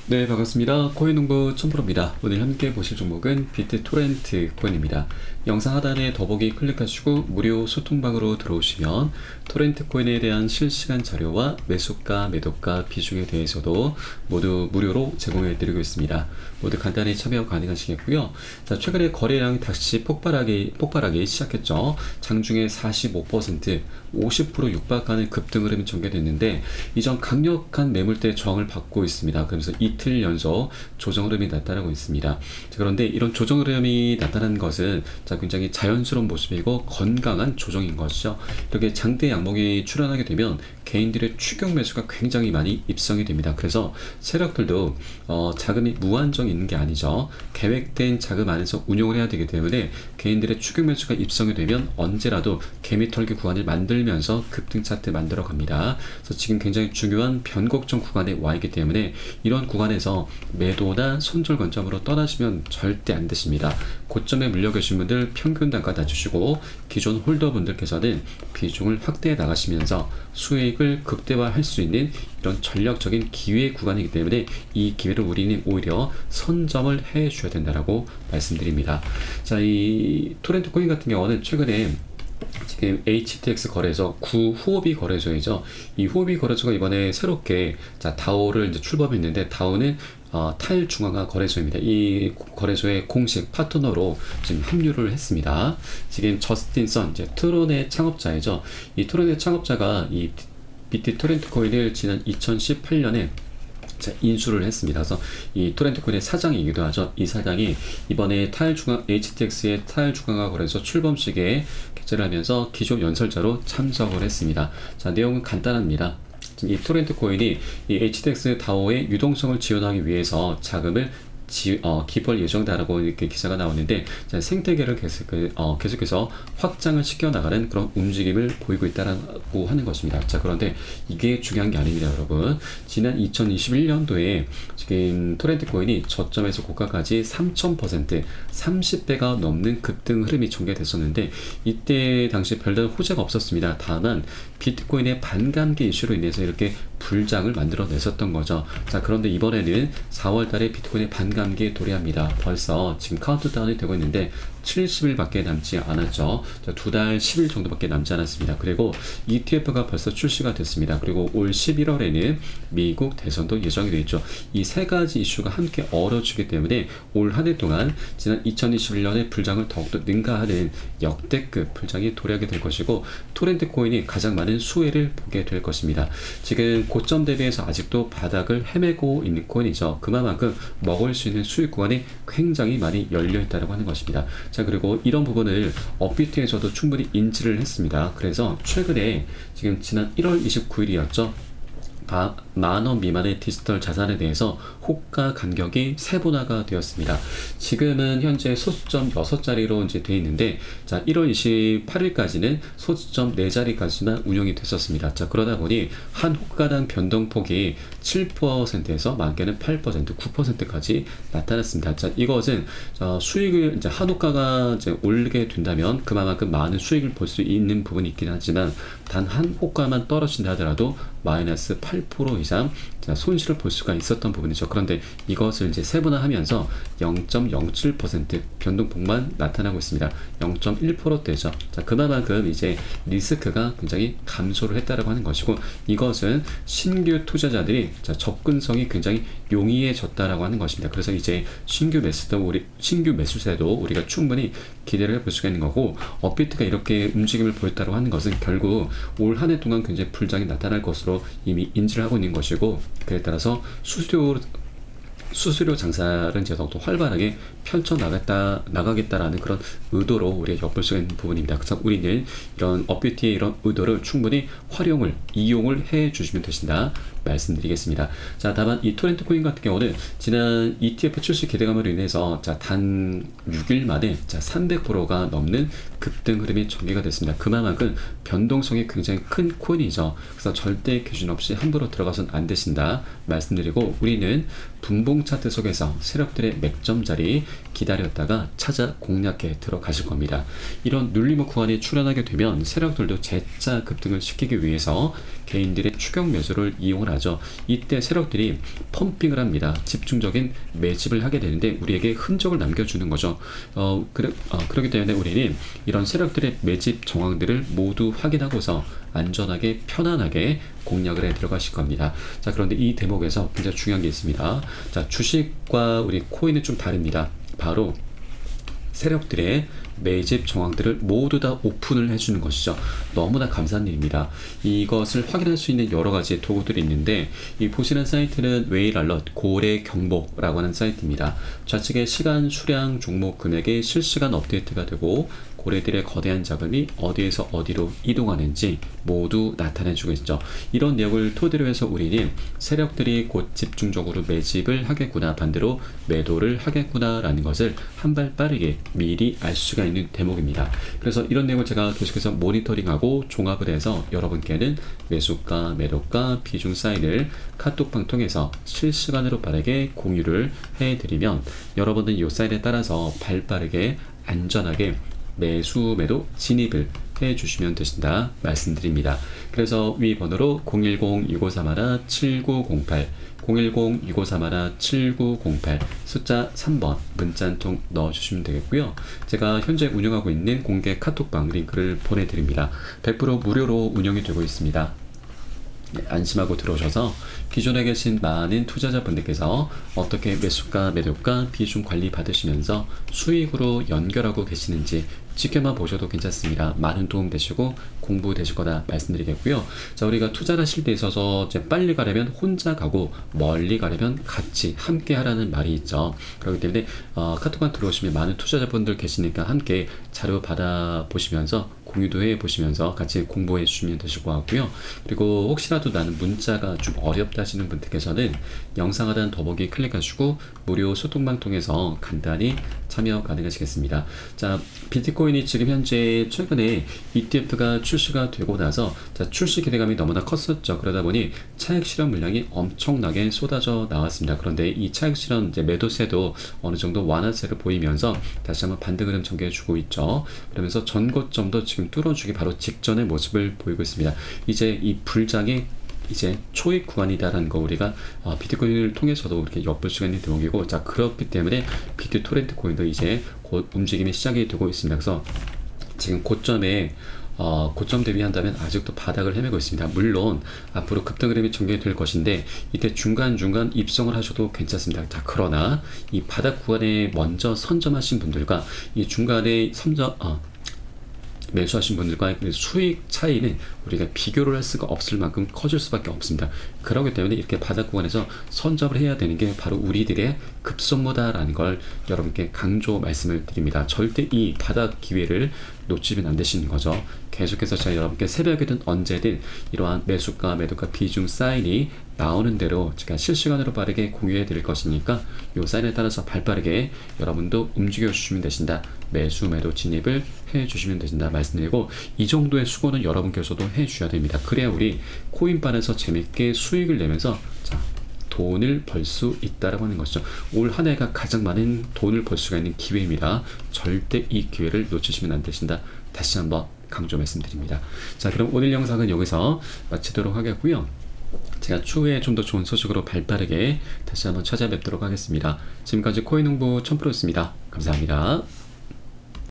네, 반갑습니다. 코인농부 첨프로입니다. 오늘 함께 보실 종목은 비트토렌트 코인입니다. 영상 하단에 더보기 클릭하시고 무료 소통방으로 들어오시면 토렌트 코인에 대한 실시간 자료와 매수가, 매도가, 비중에 대해서도 모두 무료로 제공해 드리고 있습니다. 모두 간단히 참여 가능하시겠고요. 자, 최근에 거래량이 다시 폭발하기 시작했죠. 장중에 45%, 50% 육박하는 급등 흐름이 전개됐는데 이전 강력한 매물대 저항을 받고 있습니다. 그러면서 이틀 연속 조정 흐름이 나타나고 있습니다. 자, 그런데 이런 조정 흐름이 나타나는 것은 굉장히 자연스러운 모습이고 건강한 조정인 것이죠. 이렇게 장대 양봉이 출현하게 되면 개인들의 추격 매수가 굉장히 많이 입성이 됩니다. 그래서 세력들도 자금이 무한정 있는 게 아니죠. 계획된 자금 안에서 운용을 해야 되기 때문에 개인들의 추격 매수가 입성이 되면 언제라도 개미털기 구간을 만들면서 급등 차트 만들어 갑니다. 그래서 지금 굉장히 중요한 변곡점 구간에 와 있기 때문에 이런 구간에서 매도나 손절 관점으로 떠나시면 절대 안 되십니다. 고점에 물려 계신 분들 평균 단가 낮추시고 기존 홀더분들께서는 비중을 확대해 나가시면서 수익을 극대화할 수 있는 이런 전략적인 기회 구간이기 때문에 이 기회를 우리는 오히려 선점을 해 주셔야 된다라고 말씀드립니다. 자, 이 토렌트 코인 같은 경우는 최근에 지금 HTX 거래소 구후오비 거래소이죠. 이 후오비 거래소가 이번에 새롭게 다오를 이제 출범했는데 다오는 탈중앙화 거래소입니다. 이 거래소의 공식 파트너로 지금 합류를 했습니다. 지금 저스틴 선 이제 트론의 창업자이죠. 이 트론의 창업자가 이 비트토렌트 코인을 지난 2018년에 인수를 했습니다. 그래서 이 토렌트 코인의 사장이기도 하죠. 이 사장이 이번에 HTX의 탈중앙화 거래소 출범식에 개최를 하면서 기존 연설자로 참석을 했습니다. 자, 내용은 간단합니다. 이 토렌트 코인이 이 HTX 다오의 유동성을 지원하기 위해서 자금을 기부할 예정이다라고 이렇게 기사가 나오는데 생태계를 계속해서 확장을 시켜나가는 그런 움직임을 보이고 있다라고 하는 것입니다. 자, 그런데 이게 중요한 게 아닙니다, 여러분. 지난 2021년도에 지금 토렌트 코인이 저점에서 고가까지 3000%, 30배가 넘는 급등 흐름이 전개됐었는데 이때 당시 별다른 호재가 없었습니다. 다만 비트코인의 반감기 이슈로 인해서 이렇게 불장을 만들어냈었던 거죠. 자, 그런데 이번에는 4월 달에 비트코인의 반감기에 도래합니다. 벌써 지금 카운트다운이 되고 있는데 70일밖에 남지 않았죠. 두 달 10일 정도밖에 남지 않았습니다. 그리고 ETF가 벌써 출시가 됐습니다. 그리고 올 11월에는 미국 대선도 예정이 되어 있죠. 이 세 가지 이슈가 함께 어우러지기 때문에 올 한 해 동안 지난 2021년의 불장을 더욱더 능가하는 역대급 불장이 도래하게 될 것이고 토렌트 코인이 가장 많은 수혜를 보게 될 것입니다. 지금 고점 대비해서 아직도 바닥을 헤매고 있는 코인이죠. 그만큼 먹을 수 있는 수익 구간이 굉장히 많이 열려 있다고 하는 것입니다. 자, 그리고 이런 부분을 업비트에서도 충분히 인지를 했습니다. 그래서 최근에 지금 지난 1월 29일이었죠. 만원 미만의 디지털 자산에 대해서 호가 간격이 세분화가 되었습니다. 지금은 현재 소수점 6자리로 이제 되어 있는데, 자, 1월 28일까지는 소수점 4자리까지만 운영이 됐었습니다. 자, 그러다 보니 한 호가당 변동폭이 7%에서 많게는 8%, 9%까지 나타났습니다. 자, 이것은 수익을 이제 한 호가가 이제 오르게 된다면 그만큼 많은 수익을 볼 수 있는 부분이 있긴 하지만 단 한 호가만 떨어진다 하더라도 마이너스 8% 이상 손실을 볼 수가 있었던 부분이죠. 그런데 이것을 이제 세분화하면서 0.07% 변동폭만 나타나고 있습니다. 0.1%대죠. 자, 그만큼 이제 리스크가 굉장히 감소를 했다라고 하는 것이고 이것은 신규 투자자들이 접근성이 굉장히 용이해졌다라고 하는 것입니다. 그래서 이제 신규 매수세도 우리가 충분히 기대를 해볼 수가 있는 거고 업비트가 이렇게 움직임을 보였다고 하는 것은 결국 올 한 해 동안 굉장히 불장이 나타날 것으로 이미 인지를 하고 있는 것이고 그에 따라서 수수료 장사를 이제 더욱더 활발하게 나가겠다라는 그런 의도로 우리가 엿볼 수 있는 부분입니다. 그래서 우리는 이런 업비트의 이런 의도를 충분히 이용을 해 주시면 되신다 말씀드리겠습니다. 자, 다만 이 토렌트 코인 같은 경우는 지난 ETF 출시 기대감으로 인해서 단 6일 만에 300%가 넘는 급등 흐름이 전개가 됐습니다. 그만큼 변동성이 굉장히 큰 코인이죠. 그래서 절대 기준 없이 함부로 들어가선 안 되신다 말씀드리고 우리는 분봉 차트 속에서 세력들의 맥점 자리 기다렸다가 찾아 공략해 들어가실 겁니다. 이런 눌림목 구간이 출현하게 되면 세력들도 재차 급등을 시키기 위해서 개인들의 추격 매수를 이용을 일어나죠. 이때 세력들이 펌핑을 합니다. 집중적인 매집을 하게 되는데 우리에게 흔적을 남겨주는 거죠. 그렇기 때문에 우리는 이런 세력들의 매집 정황들을 모두 확인하고서 안전하게 편안하게 공략을 해 들어가실 겁니다. 자, 그런데 이 대목에서 굉장히 중요한 게 있습니다. 자, 주식과 우리 코인은 좀 다릅니다. 바로 세력들의 매집 정황들을 모두 다 오픈을 해주는 것이죠. 너무나 감사한 일입니다. 이것을 확인할 수 있는 여러 가지 도구들이 있는데, 이 보시는 사이트는 웨일 알럿 고래 경보라고 하는 사이트입니다. 좌측에 시간, 수량, 종목, 금액의 실시간 업데이트가 되고 고래들의 거대한 자금이 어디에서 어디로 이동하는지 모두 나타내주고 있죠. 이런 내용을 토대로 해서 우리는 세력들이 곧 집중적으로 매집을 하겠구나, 반대로 매도를 하겠구나 라는 것을 한 발 빠르게 미리 알 수가 있는 대목입니다. 그래서 이런 내용을 제가 계속해서 모니터링하고 종합을 해서 여러분께는 매수가, 매도가, 비중 사인을 카톡방 통해서 실시간으로 빠르게 공유를 해드리면 여러분은 이 사인에 따라서 발빠르게 안전하게 매수, 매도 진입을 해주시면 되신다 말씀드립니다. 그래서 위 번호로 010-6531-7908 010-6531-7908 숫자 3번 문자 한 통 넣어주시면 되겠고요. 제가 현재 운영하고 있는 공개 카톡방 링크를 보내드립니다. 100% 무료로 운영이 되고 있습니다. 네, 안심하고 들어오셔서 기존에 계신 많은 투자자분들께서 어떻게 매수가, 매도가, 비중 관리 받으시면서 수익으로 연결하고 계시는지 지켜만 보셔도 괜찮습니다. 많은 도움 되시고 공부 되실 거다 말씀드리겠고요. 자, 우리가 투자를 하실 때 있어서 이제 빨리 가려면 혼자 가고 멀리 가려면 같이 함께 하라는 말이 있죠. 그렇기 때문에 카톡방 들어오시면 많은 투자자분들 계시니까 함께 자료 받아 보시면서 공유도 해 보시면서 같이 공부해 주시면 되실 것 같고요. 그리고 혹시라도 나는 문자가 좀 어렵다 하시는 분들께서는 영상 하단 더보기 클릭하시고 무료 소통방 통해서 간단히 참여 가능하시겠습니다. 자, 비트코인이 지금 현재 최근에 ETF가 출시가 되고 나서 출시 기대감이 너무나 컸었죠. 그러다 보니 차익 실현 물량이 엄청나게 쏟아져 나왔습니다. 그런데 이 차익 실현 이제 매도세도 어느 정도 완화세를 보이면서 다시 한번 반등 흐름 전개해주고 있죠. 그러면서 전고점도 지금 뚫어주기 바로 직전의 모습을 보이고 있습니다. 이제 이 불장의 이제 초입 구간이다라는 거 우리가 비트코인을 통해서도 이렇게 엿볼 수가 있는 대목이고, 자, 그렇기 때문에 비트토렌트 코인도 이제 곧 움직임이 시작이 되고 있습니다. 그래서 지금 고점에 고점 대비한다면 아직도 바닥을 헤매고 있습니다. 물론 앞으로 급등 흐름이 전개될 것인데 이때 중간중간 입성을 하셔도 괜찮습니다. 자, 그러나 이 바닥 구간에 먼저 선점하신 분들과 이 중간에 매수하신 분들과의 수익 차이는 우리가 비교를 할 수가 없을 만큼 커질 수밖에 없습니다. 그렇기 때문에 이렇게 바닥 구간에서 선점을 해야 되는 게 바로 우리들의 급선무다라는 걸 여러분께 강조 말씀을 드립니다. 절대 이 바닥 기회를 놓치면 안 되시는 거죠. 계속해서 제가 여러분께 새벽이든 언제든 이러한 매수가, 매도가, 비중 사인이 나오는 대로 제가 실시간으로 빠르게 공유해 드릴 것이니까 이 사인에 따라서 발빠르게 여러분도 움직여 주시면 되신다. 매수, 매도 진입을 해 주시면 되신다 말씀드리고, 이 정도의 수고는 여러분께서도 해 주셔야 됩니다. 그래야 우리 코인반에서 재밌게 수익을 내면서 돈을 벌 수 있다라고 하는 것이죠. 올 한 해가 가장 많은 돈을 벌 수가 있는 기회입니다. 절대 이 기회를 놓치시면 안 되신다. 다시 한번 강조 말씀드립니다. 자, 그럼 오늘 영상은 여기서 마치도록 하겠고요. 제가 추후에 좀 더 좋은 소식으로 발빠르게 다시 한번 찾아뵙도록 하겠습니다. 지금까지 코인 홍보 첨프로였습니다. 감사합니다.